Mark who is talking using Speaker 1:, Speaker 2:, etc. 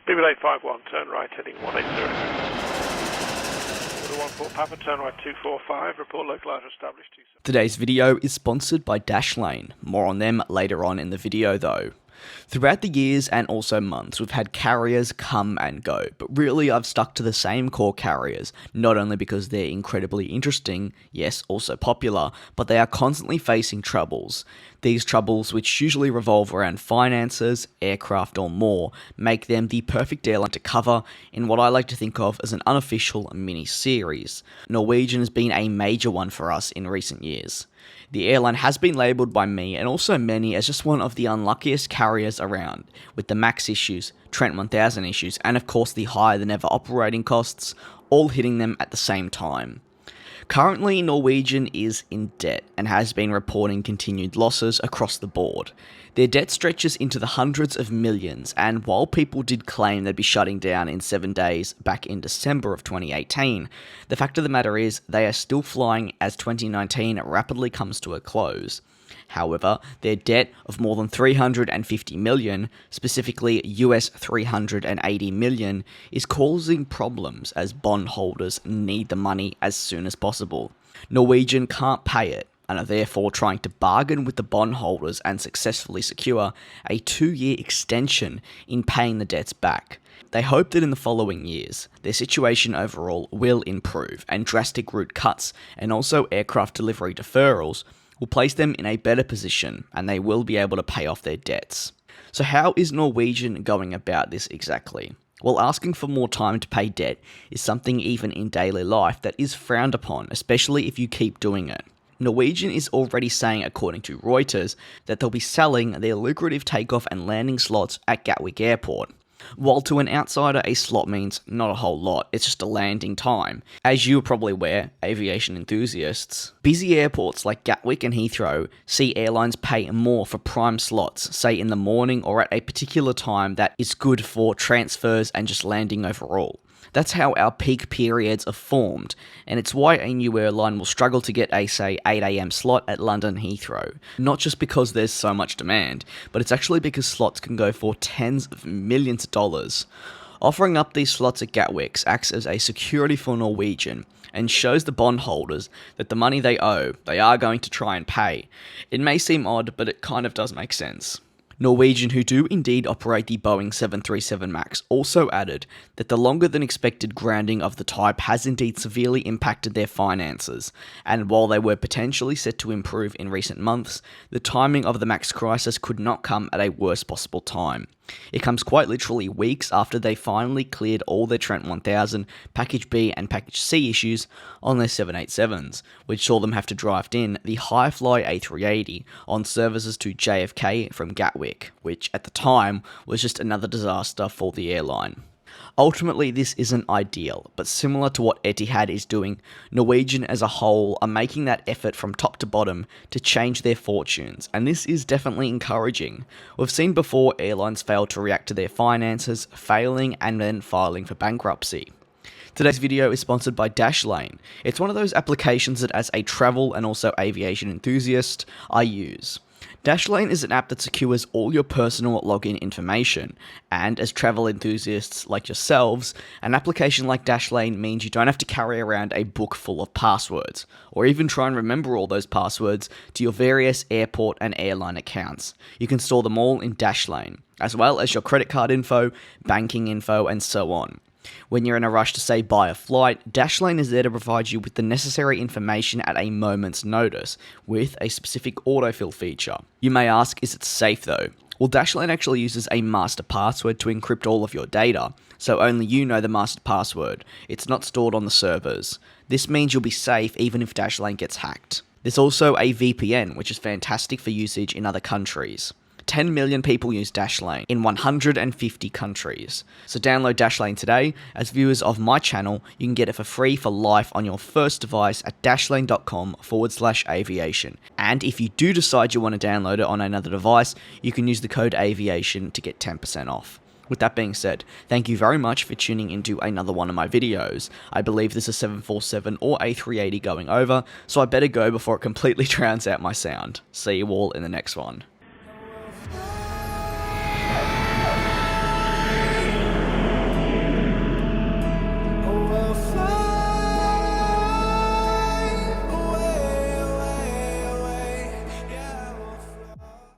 Speaker 1: BB851, turn right heading 180. Order 14 Papa, turn right 245, report localizer established 27.
Speaker 2: Today's video is sponsored by Dashlane. More on them later on in the video though. Throughout the years and also months, we've had carriers come and go, but really I've stuck to the same core carriers, not only because they're incredibly interesting, yes, also popular, but they are constantly facing troubles. These troubles, which usually revolve around finances, aircraft or more, make them the perfect airline to cover in what I like to think of as an unofficial mini-series. Norwegian has been a major one for us in recent years. The airline has been labelled by me and also many as just one of the unluckiest carriers around, with the MAX issues, Trent 1000 issues, and of course the higher than ever operating costs, all hitting them at the same time. Currently, Norwegian is in debt and has been reporting continued losses across the board. Their debt stretches into the hundreds of millions, and while people did claim they'd be shutting down in 7 days back in December of 2018, the fact of the matter is they are still flying as 2019 rapidly comes to a close. However, their debt of more than $350 million, specifically US $380 million, is causing problems as bondholders need the money as soon as possible. Norwegian can't pay it and are therefore trying to bargain with the bondholders and successfully secure a 2-year extension in paying the debts back. They hope that in the following years, their situation overall will improve and drastic route cuts and also aircraft delivery deferrals will place them in a better position and they will be able to pay off their debts. So how is Norwegian going about this exactly? Well, asking for more time to pay debt is something even in daily life that is frowned upon, especially if you keep doing it. Norwegian is already saying, according to Reuters, that they'll be selling their lucrative takeoff and landing slots at Gatwick Airport. While to an outsider a slot means not a whole lot, it's just a landing time. As you are probably aware, aviation enthusiasts, busy airports like Gatwick and Heathrow see airlines pay more for prime slots, say in the morning or at a particular time that is good for transfers and just landing overall. That's how our peak periods are formed, and it's why a new airline will struggle to get a, say, 8 AM slot at London Heathrow. Not just because there's so much demand, but it's actually because slots can go for tens of millions of dollars. Offering up these slots at Gatwick acts as a security for Norwegian, and shows the bondholders that the money they owe, they are going to try and pay. It may seem odd, but it kind of does make sense. Norwegian, who do indeed operate the Boeing 737 MAX, also added that the longer than expected grounding of the type has indeed severely impacted their finances, and while they were potentially set to improve in recent months, the timing of the MAX crisis could not come at a worst possible time. It comes quite literally weeks after they finally cleared all their Trent 1000, Package B and Package C issues on their 787s, which saw them have to draft in the high-fly A380 on services to JFK from Gatwick, which at the time was just another disaster for the airline. Ultimately, this isn't ideal, but similar to what Etihad is doing, Norwegian as a whole are making that effort from top to bottom to change their fortunes, and this is definitely encouraging. We've seen before airlines fail to react to their finances, failing and then filing for bankruptcy. Today's video is sponsored by Dashlane. It's one of those applications that as a travel and also aviation enthusiast, I use. Dashlane is an app that secures all your personal login information, and as travel enthusiasts like yourselves, an application like Dashlane means you don't have to carry around a book full of passwords, or even try and remember all those passwords to your various airport and airline accounts. You can store them all in Dashlane, as well as your credit card info, banking info, and so on. When you're in a rush to, say, buy a flight, Dashlane is there to provide you with the necessary information at a moment's notice, with a specific autofill feature. You may ask, is it safe though? Well, Dashlane actually uses a master password to encrypt all of your data, so only you know the master password. It's not stored on the servers. This means you'll be safe even if Dashlane gets hacked. There's also a VPN, which is fantastic for usage in other countries. 10 million people use Dashlane in 150 countries. So download Dashlane today. As viewers of my channel, you can get it for free for life on your first device at dashlane.com/aviation. And if you do decide you want to download it on another device, you can use the code AVIATION to get 10% off. With that being said, thank you very much for tuning into another one of my videos. I believe there's a 747 or A380 going over, so I better go before it completely drowns out my sound. See you all in the next one.